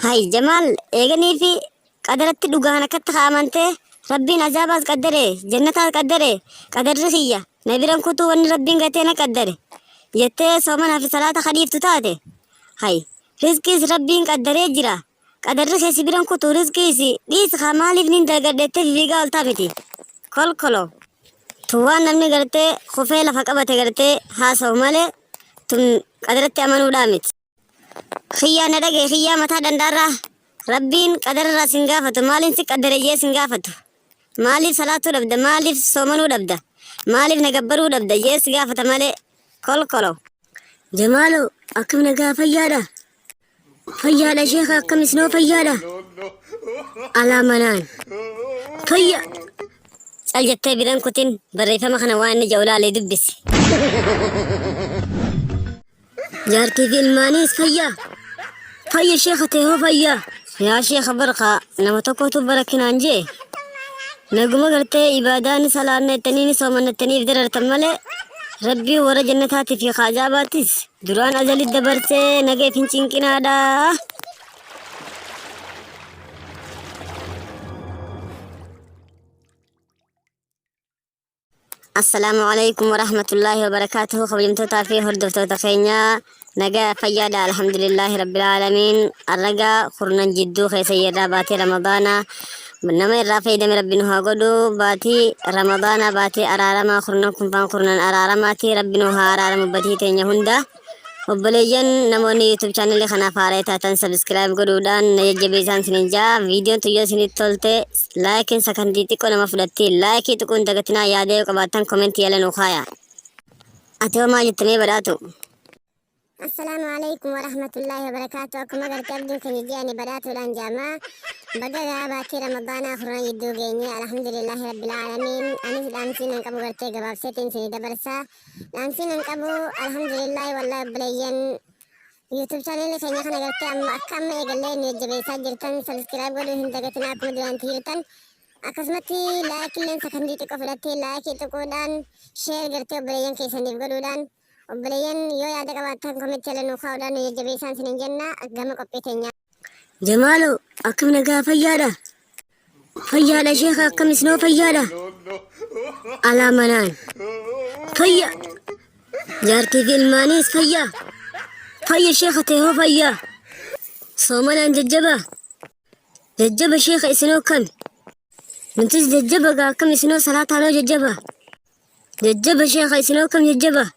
هاي جمال إيجاني في قدرت دوغانا كتخامنته ربين عذابات قدره جنتات قدره قدر رخية نبيرم كتو ون ربين قتينا قدره يتي صومنا في صلاة خريف تتاتي هاي رزقيس ربين قدره جرا قدر رخي سبيرم كتو رزقيسي ليس خامالي فنين درقدت في قال تابتي كل كلو توان نمني قرتي خفي لفقبت قرتي ها صومالي تم قدرت أمانو دامت خيا ندقي خيا متى دندارة ربين قدر را سنغافة مالين سي قدر جي سنغافة مالي صلاة لبدا مالي صومنو لبدا مالي نقبرو لبدا جي سنغافة مالي كل كلو جمالو أكم نقا فيادا فيادا شيخ أكم سنو فيادا على منان فيا سالجتة بيران كتين بريفة مخنا وان جولا لي دبسي جارتي في المانيس فيا فيا شيختي هو فيا يا شيخ برقة نما تكوتو بركنا انجي نقوم قرتي إباداني صلاة تنيني صومنا تنيف درر تمالي ربي ورا جنتاتي في خاجاباتيس دران أزل الدبرسي نقي فينشين كنادا السلام عليكم ورحمة الله وبركاته خبرمتو تافي هردفتو تخينيا نجا فيادا الحمد لله رب العالمين الرجا خرنا جدو خي سيدا باتي رمضان بنما الرافي دم ربنا قدو باتي رمضان باتي أرارما خرنا كنفان خرنا أرارماتي ربنا أرارم باتي تينيا هندا وبليجن نموني يوتيوب channel خنا فاريتا تن سبسكرايب قدودان نيجبيزان سنجا فيديو تيجا سنتولتي لايك سكنديتي كنا مفلتي لايك تكون تغتنا يادي وكباتن كومنت يلا نوخايا أتو ما جتني بداتو السلام عليكم ورحمة الله وبركاته. كما قلت أبدو كان يجيني بداتو لانجاما بقى باتي رمضان آخرنا يدو جيني الحمد لله رب العالمين. أنا الأمسين انقبو قلتي قباب ستين سني دبرسا الأمسين انقبو الحمد لله والله بلين يوتيوب channel كان يخنا قلتي أما أكام إيقالين يجبيسا جرتن سبسكرايب قولو هندقتنا أكم دوان تيرتن أكسمتي لايك اللين سكنديتي قفلتي لايك تقودان شير قلتي وبلين كيسان قولودان وبلين يو يادك واتن كومنت يلا نوخاودان يجبيسان سنين جنة أقام قبيتين جمالو أكم نقا فيادا فيادا شيخ أكم سنو فيادا على منان فيا جارتي في المانيس فيا فيا شيختي هو فيا صومنا ججبة شيخ اسنو كم منتز ججبة كم اسنو صلاة على ججبة شيخ اسنو كم ججبة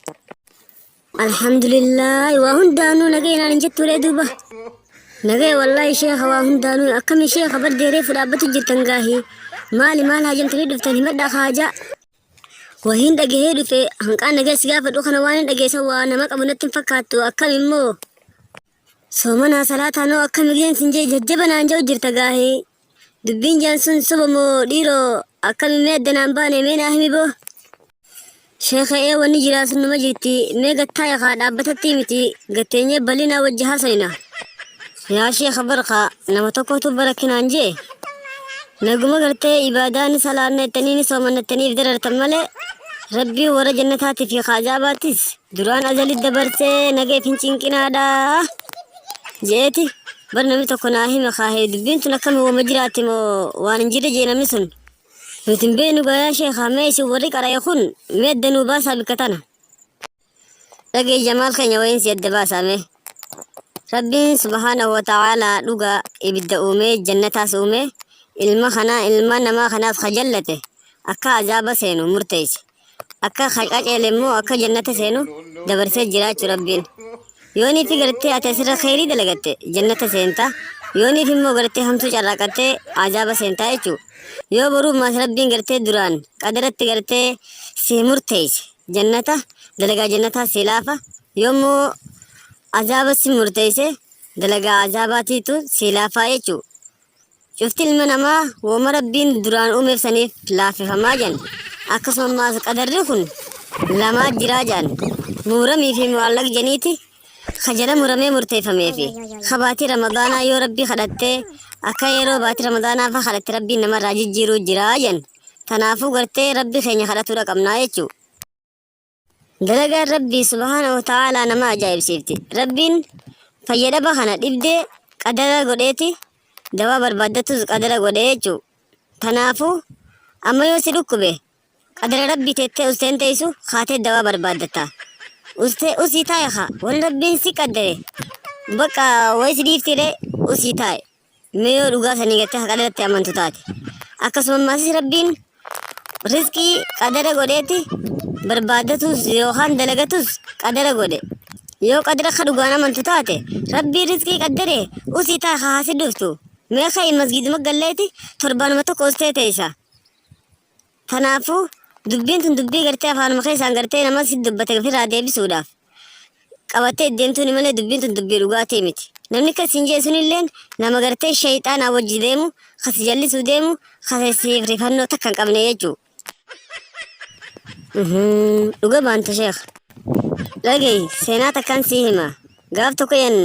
الحمد لله وهن دانو نقينا نجت ولدوبة نقي والله شيخ وهن دانو أكم شيخ بدي ريف رابط جتنقاهي مالي مالها جمتني دفتني مدى خاجة وهين دقيه في هنقان نقي سقافة وخنا وانين دقي سوا نمك أبو نتن فكاتو أكم إمو صومنا صلاة نو أكم جين سنجي ججبنا نجو جرتقاهي دبين جانسون سبمو ديرو أكم ميدنا نباني مين أهمي بو شيخ ايه وني جراس نمجيتي ميغا تاي خاد ابتتي متي غتيني بلينا وجها سينا يا شيخ برقة نما تكوتو بركنا انجي نقوم قرتي إباداني صلاة تنيني صومنا تنيف درر تمالي ربي ورا جنتاتي في خاجاباتيس دران أزل الدبرسي نقي فينشين كنادا جيتي برنامي تكوناهي مخاهي دبين تنكم هو مجراتي مو وانجيري جينا مسن وتنبينو يا شيخ ميسي وريك على يخون ميدنو باسا بكتانا لقي جمال خيني وين سيد باسا مي ربي سبحانه وتعالى لغا إبدا أومي جنة سومي المخنا المانا خناس خجلته أكا عذاب سينو مرتيش أكا خجاج إلمو أكا جنة سينو دبرسي جراج ربين يوني في قرتي أتسر خيري دلغتي جنة سينتا يوني في مو قرتي همسو جراكتي عذاب سينتا يچو يو برو ما ربين قرتي دران قدرت قرتي سي مرتيش جنة دلغا جنة سلافة يومو عذاب سي مرتيش دلغا عذاباتي تو سلافة يچو شفت المنما ومربين دران أمير سنيف لافي فماجن أكسم ما قدر لما جراجان مورمي في معلق جنيتي خجل مرمي مرتفع في خباتي رمضان يو ربي خدته أكايرو باتي رمضان فخلت ربي نما راجي جيرو جراجن تنافو قرتي ربي خيني خلطو رقمنا يچو دلقا ربي سبحانه وتعالى نما جايب سيفتي ربين فيدا بخنا دبدي qadara godheeti dawaa barbaaddatus qadara godhee jechuu. Kanaafuu amma yoo si dhukkube qadara rabbii teettee usteen teessu haatee dawaa barbaaddatta. Usii taa'e haa wani rabbiin si qaddare bakka wayi si dhiiftiidhee usii taa'e. Mee yoo dhugaa sanii gattee qadaratti amantu taate. Akkasumas rabbiin rizqii qadara godheeti barbaaddatus yookaan dalagatus qadara godhe. Yoo qadara ka dhugaan amantu taate rabbii rizqii qaddare usii taa'e haa si dhuftu. Mee ka'ii masgiiduma galleeti torbaanuma tokko ustee teessa. Kanaafuu dubbiin tun dubbii gartee afaanuma keessaan gartee nama si dubbate ofirraa deebisuudhaaf qabattee deemtuun malee dubbiin tun dubbii dhugaatii miti. Namni akkasiin jeesun illeen nama gartee shayxaanaa wajji deemu kasi jallisuu deemu kasi rifannoo takka hin qabne jechuu. Dhuga baanta sheekh. Dhagayi seenaa takkaan sii hima. Gaaf tokko yan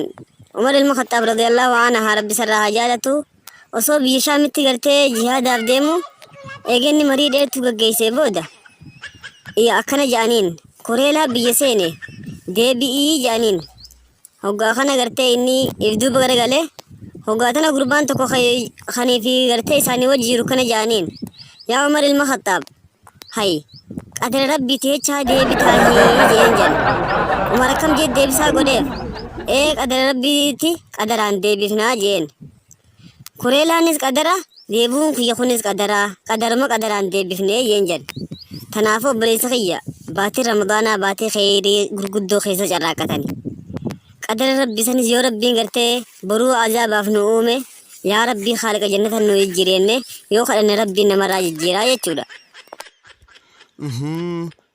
Umar ilma Khattaab radiyallahu anhu rabbi sarraa haa jaalatu osoo biyya Shaamitti gartee jihaadaaf deemu eegenni marii dheertuu gaggeessee booda akkana jedhaniin koreelaa biyya seene deebi'ii jedhaniin. Hoggaa kana gartee inni ifduuba garagalee hoggaa tana gurbaan tokko kanii fi gartee isaanii wajji jiru kana jedhaniin yaa Umar ilma Khattaab hayi qadara rabbii teechaa deebitaanii jeen jedhan. Umar akkam jee deebisaa godheef qadara rabbiiti qadaraan deebifnaa jeen. Koreelaanis qadara deebuun kiyya kunis qadaruma qadaraan deebifnee jeen jedhan. Kanaafuu obboleessa kiyya baatii ramadaanaa baatii kheyrii gurguddoo keessa carraaqatani. Qadara rabbi sanis yoo rabbiin gartee boruu azaabaaf nu uume yaa rabbii haaliqa jannatan nu jijjiirenne yoo kadhanne rabbiin namarraa jijjiiraa jechuudha.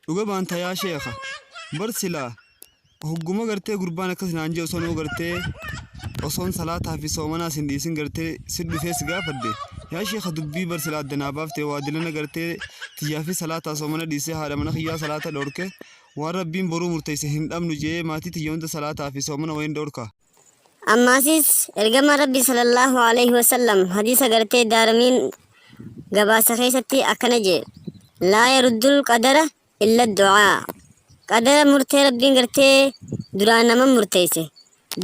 Dhuga baanta yaa sheekha barsilaa hogguma gartee gurbaan akkas naan jee osoo gartee osoon salaataa fi soomanaa sin dhiisin gartee si dhufee si gaafadde yaa sheekha dubbii barsilaa addanaa baaftee waa dilana gartee tiyyaa fi salaataa soomana dhiisee haadha mana kiyyaa salaata dhorke waan rabbiin boruu murteesse hin dhabnu jee maatii tiyya hunda salaataa fi soomana wayin dhorka. Ammaasis ergama rabbi sallallahu alaihi wasallam hadiisa gartee daaramiin gabaasa keessatti akkana jee laa yaruddul qadara illa du'aa. Qadara murtee rabbiin gartee duraan nama murteesse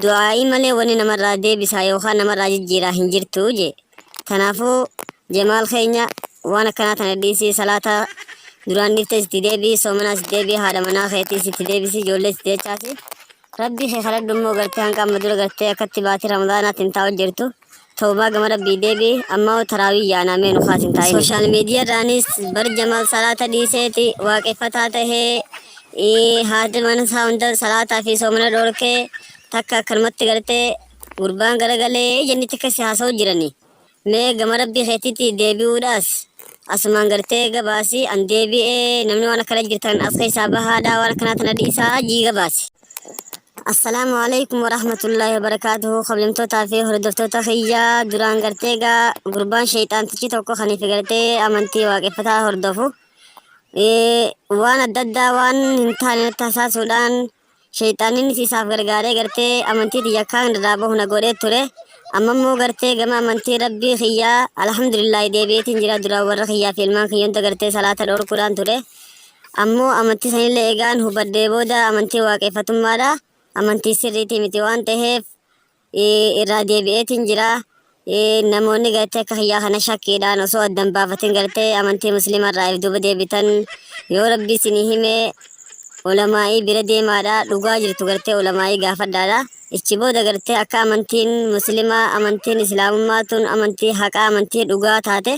du'aa'ii malee wani namarraa deebisaa yookaan namarraa jijjiiraa hin jirtu jee. Kanaafuu jamaal keenya waan akkanaa tana dhiisii salaata duraan dhiiftee sitti deebii soomanaa sitti deebii haadha manaa keetii sitti deebisii ijoollee sitti jechaati. Rabbii kee kadhadhu immoo gartee hanga amma dura gartee akkatti baatii ramadaanaatiin taa'u jirtu tawbaa gama rabbii deebii ammoo taraawii yaanamee nu kaasin taa'in. Sooshaal miidiyaarraanis bar jamaal salaata dhiiseeti waaqeffataa tahee haati mana isaa hunda salaataa fi soomana dhorkee takka akkanumatti gartee gurbaan garagalee jennitti akkasii haasa'u jirani. Mee gama rabbii keetiitti deebi'uudhaas asumaan gartee gabaasi an deebi'ee namni waan akkana jirtan as keessaa bahaadhaa waan akkanaa tana dhiisaa jii gabaasi. Assalaamu alaikum warahmatullahi wabarakaatuhu. Qablamtootaa fi hordoftoota kiyyaa duraan gartee gurbaan shayxaantichi tokko kaniif gartee amantii waaqeffataa hordofu waan adda addaa waan hin taane tasaasuudhaan shayxaaninnis isaaf gargaaree gartee amantii tiyyakkaan irraa bahu na godhee ture. Amma immoo gartee gama amantii rabbii kiyyaa alhamdulillahi deebi'eetiin jira. Duraan warra kiyyaa fi ilmaan kiyyoota gartee salaata dhorkuudhaan ture. Ammoo amantii sanillee egaan hubadhee booda amantii waaqeffatummaadha. Amantii sirriitii miti waan ta'eef irraa deebi'eetiin jira. Namoonni gartee akka kiyyaa kana shakkiidhaan osoo addan baafatin gartee amantii musliimarraa if duuba deebitan yoo rabbi isinii hime ulamaa'ii bira deemaadha. Dhugaa jirtu gartee ulamaa'ii gaafadhaadha. Ichi booda gartee akka amantiin musliimaa amantiin islaamummaa tun amantii haqaa amantii dhugaa taate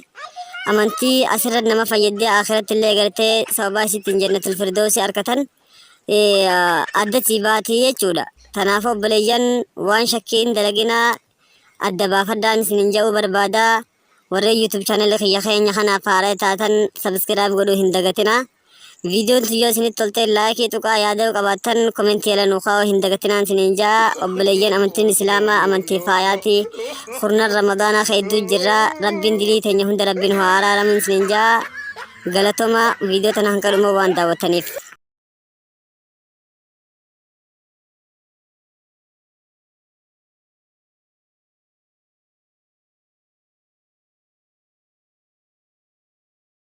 amantii asirra nama fayyaddee akhiratti illee gartee sababaa isittiin jannatul firdoosi arkatan addatti baatii jechuudha. Kanaaf obboleeyyan waan shakkiin dalaginaa adda baafadhaan isinin jedhuu barbaada. Warreen YouTube channel kiyya keenya kanaaf haaraa taatan subscribe godhuu hin dagatina. Viidiyoon yoo isinitti tolte laayikii tuqaa yaada qabaattan komentii yalanuu kaa'uu hin dagatinaan isinin jaa. Obboleeyyan amantiin islaamaa amantii faayaati. Kurnan ramadaanaa hedduu jirra. Rabbiin dilii teenya hunda rabbiin haa araaramin isinin jaa. Galatoma viidiyoo tana hanqadhumoo waan daawwattaniif.